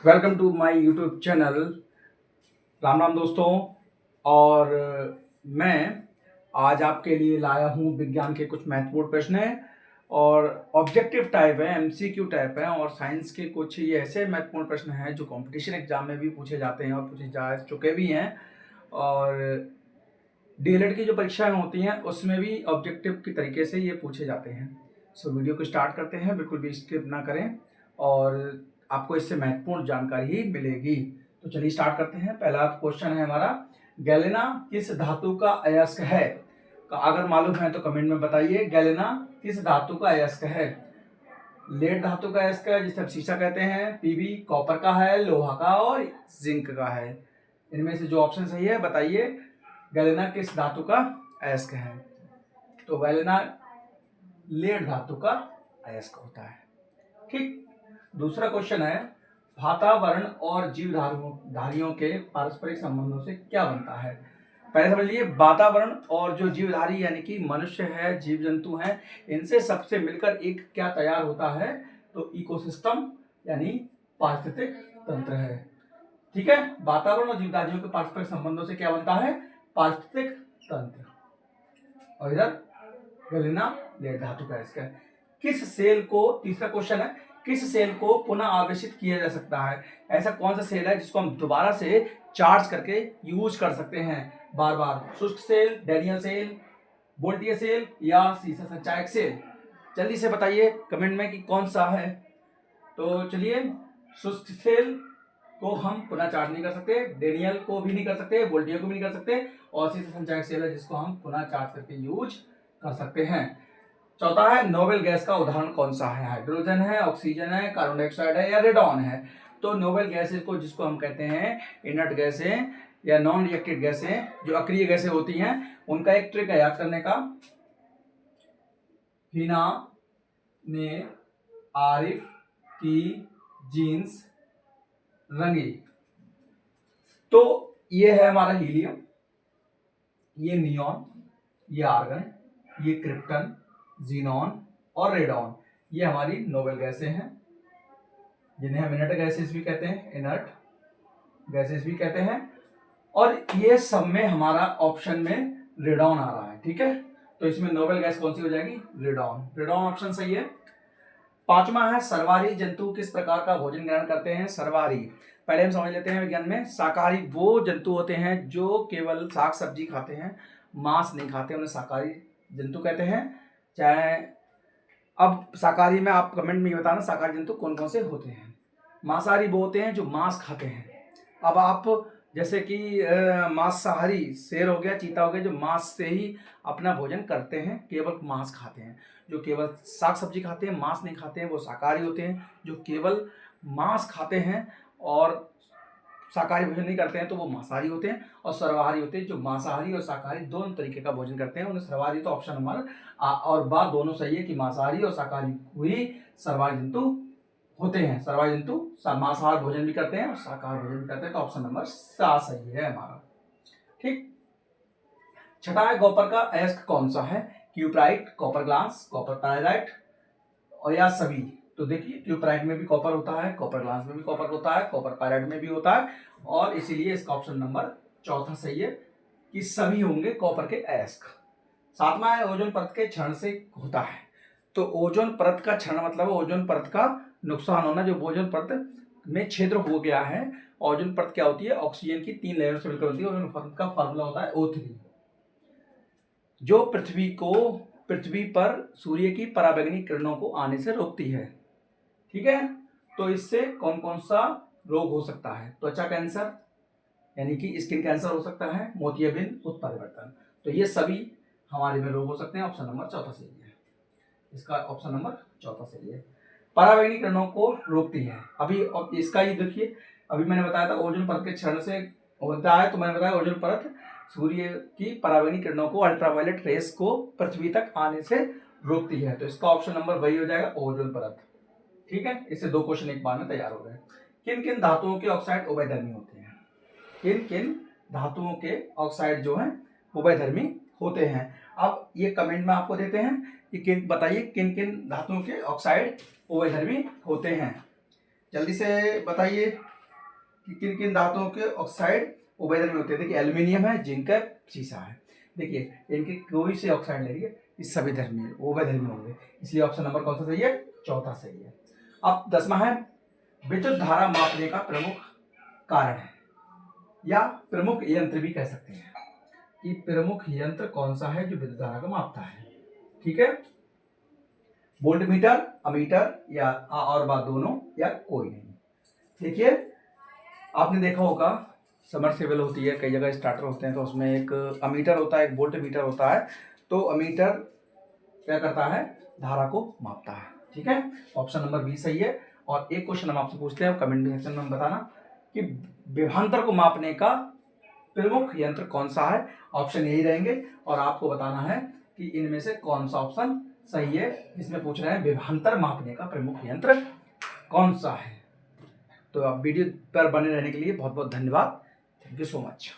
Welcome to my YouTube channel. Ram Ram दोस्तों। और मैं आज आपके लिए लाया हूँ विज्ञान के कुछ महत्वपूर्ण प्रश्न हैं और ऑब्जेक्टिव टाइप है, एमसीक्यू टाइप है और साइंस के कुछ ये ऐसे महत्वपूर्ण प्रश्न हैं जो कंपटीशन एग्जाम में भी पूछे जाते हैं और पूछे जा चुके भी हैं। और डीएलएड की जो परीक्षाएं होती हैं उसमें भी ऑब्जेक्टिव के तरीके से ये पूछे जाते हैं। सो वीडियो को स्टार्ट करते हैं, बिल्कुल भी स्किप ना करें और आपको इससे महत्वपूर्ण जानकारी ही मिलेगी। तो चलिए स्टार्ट करते हैं। पहला क्वेश्चन है हमारा, गैलेना किस धातु का अयस्क है? अगर मालूम है तो कमेंट में बताइए, गैलेना किस धातु का अयस्क है? लेड धातु का अयस्क है जिसे हम शीशा कहते हैं, पीबी कॉपर का है, लोहा का और जिंक का है। इनमें से जो ऑप्शन सही है बताइए, गैलेना किस धातु का अयस्क है? तो गैलेना लेड धातु का अयस्क होता है। ठीक। दूसरा क्वेश्चन है, वातावरण और जीवधारियों के पारस्परिक संबंधों से क्या बनता है? पहले समझ लीजिए, वातावरण और जो जीवधारी यानी कि मनुष्य है, जीव जंतु हैं, इनसे सबसे मिलकर एक क्या तैयार होता है? तो इकोसिस्टम यानी पारिस्थितिक तंत्र है। ठीक है, वातावरण और जीवधारियों के पारस्परिक संबंधों से क्या बनता है? पारिस्थितिक तंत्र। और इधर गैलेना लेड धातु का अयस्क है। किस सेल को, तीसरा क्वेश्चन है, किस सेल को पुनः आवेशित किया जा सकता है? ऐसा कौन सा सेल है जिसको हम दोबारा से चार्ज करके यूज कर सकते हैं बार बार? शुष्क सेल, डैनियल सेल, वोल्टीय सेल या सीसा संचायक सेल? जल्दी से बताइए कमेंट में कि कौन सा है। तो चलिए, शुष्क सेल को हम पुनः चार्ज नहीं कर सकते, डैनियल को भी नहीं कर सकते, वोल्टीय को भी नहीं कर सकते, और सीसा संचायक सेल है जिसको हम पुनः चार्ज करके यूज कर सकते हैं। चौथा है, नोबेल गैस का उदाहरण कौन सा है? हाइड्रोजन है, ऑक्सीजन है, कार्बन डाइऑक्साइड है या रेडॉन है? तो नोबेल गैसेस को जिसको हम कहते हैं इनर्ट गैसें या नॉन रिएक्टेड गैसें, जो अक्रिय गैसें होती हैं, उनका एक ट्रिक है याद करने का। हिना ने आरिफ की जीन्स रंगी। तो ये है हमारा हीलियम, ये नियॉन, ये आर्गन, ये क्रिप्टन, जीनॉन और रेडॉन। ये हमारी नोबेल गैसें हैं जिन्हें हम इनर्ट गैसेस भी कहते हैं, इनर्ट गैसेस भी कहते हैं। और ये सब में हमारा ऑप्शन में रेडॉन आ रहा है। ठीक है, तो इसमें नोबेल गैस कौन सी हो जाएगी? रेडॉन। रेडॉन ऑप्शन सही है। पांचवा है, सर्वाहारी जंतु किस प्रकार का भोजन ग्रहण करते हैं? सर्वाहारी पहले हम समझ लेते हैं विज्ञान में। शाकाहारी वो जंतु होते हैं जो केवल साग सब्जी खाते हैं, मांस नहीं खाते, उन्हें शाकाहारी जंतु कहते हैं। चाहे अब शाकाहारी में आप कमेंट में बताना शाकाहारी जंतु कौन कौन से होते हैं। मांसाहारी वो होते हैं जो मांस खाते हैं। अब आप जैसे कि मांसाहारी शेर हो गया, चीता हो गया, जो मांस से ही अपना भोजन करते हैं, केवल मांस खाते हैं। जो केवल साग सब्जी खाते हैं, मांस नहीं खाते हैं, वो शाकाहारी होते हैं। जो केवल मांस खाते हैं और शाकाहारी भोजन नहीं करते हैं तो वो मांसाहारी होते हैं। और सर्वाहारी होते हैं जो मांसाहारी और शाकाहारी दोनों तरीके का भोजन करते हैं, उन्हें सर्वाहारी। तो ऑप्शन नंबर और बात दोनों सही है कि मांसाहारी और शाकाहारी हुई सर्वाहारी जंतु होते हैं। सर्वाहारी जंतु मांसाहार भोजन भी करते हैं और शाकाहार भोजन भी करते हैं। तो ऑप्शन नंबर 7 सही है हमारा। ठीक। छठा है, कॉपर का अयस्क कौन सा है? क्यूप्राइट, कॉपर ग्लास, कॉपर पैराइट और या सभी? तो देखिए, ट्यूबराइट में भी कॉपर होता है, कॉपर ग्लास में भी कॉपर होता है, कॉपर पायराइट में भी होता है, और इसीलिए इसका ऑप्शन नंबर चौथा सही है कि सभी होंगे कॉपर के अयस्क। सातवां है, ओजोन परत के क्षरण से होता है। तो ओजोन परत का क्षरण मतलब ओजोन परत का नुकसान होना, जो ओजोन परत में छिद्र हो गया है। ओजोन परत क्या होती है? ऑक्सीजन की 3 लेयरों से मिलकर होती है। ओजोन परत का फार्मूला होता है O3, जो पृथ्वी पर सूर्य की पराबैंगनी किरणों को आने से रोकती है। ठीक है, तो इससे कौन कौन सा रोग हो सकता है? त्वचा कैंसर यानी कि स्किन कैंसर हो सकता है, मोतियाबिंद, उत्परिवर्तन। तो ये सभी हमारे में रोग हो सकते हैं। ऑप्शन नंबर चौथा सही है, इसका ऑप्शन नंबर चौथा सही है। पराबैंगनी किरणों को रोकती है। अभी इसका ही देखिए, अभी मैंने बताया था ओजोन परत के क्षरण से होता है, तो मैंने बताया ओजोन परत सूर्य की पराबैंगनी किरणों को, अल्ट्रावायलेट रेस को पृथ्वी तक आने से रोकती है। तो इसका ऑप्शन नंबर वही हो जाएगा, ओजोन परत। ठीक है, इससे 2 क्वेश्चन एक बार में तैयार हो गए। किन किन धातुओं के ऑक्साइड उभयधर्मी होते हैं? किन किन धातुओं के ऑक्साइड जो है उभयधर्मी होते हैं? अब ये कमेंट में आपको देते हैं कि बताइए किन किन धातुओं के ऑक्साइड उभयधर्मी होते हैं। जल्दी से बताइए। कि किन किन धातुओं के ऑक्साइड उभयधर्मी होते हैं। देखिए एल्यूमिनियम है, जिंक है, सीसा है। देखिए इनके कोई से ऑक्साइड ले लीजिए, इस सभी धर्मी उभयधर्मी होंगे, इसलिए ऑप्शन नंबर कौन सा सही है? चौथा सही है। अब 10वां है, विद्युत धारा मापने का प्रमुख कारण है या प्रमुख यंत्र भी कह सकते हैं कि प्रमुख यंत्र कौन सा है जो विद्युत धारा को मापता है। ठीक है, वोल्टमीटर, अमीटर या और बात दोनों या कोई नहीं। देखिए आपने देखा होगा समरसेबल होती है, कई जगह स्टार्टर होते हैं, तो उसमें एक अमीटर होता है, एक वोल्ट मीटर होता है। तो अमीटर क्या करता है? धारा को मापता है। ठीक है, ऑप्शन नंबर बी सही है। और एक क्वेश्चन हम आपसे पूछते हैं, कमेंट सेक्शन में बताना कि विभवांतर को मापने का प्रमुख यंत्र कौन सा है। ऑप्शन यही रहेंगे और आपको बताना है कि इनमें से कौन सा ऑप्शन सही है। इसमें पूछ रहे हैं विभवांतर मापने का प्रमुख यंत्र कौन सा है। तो आप वीडियो पर बने रहने के लिए बहुत बहुत धन्यवाद। Thank you so much.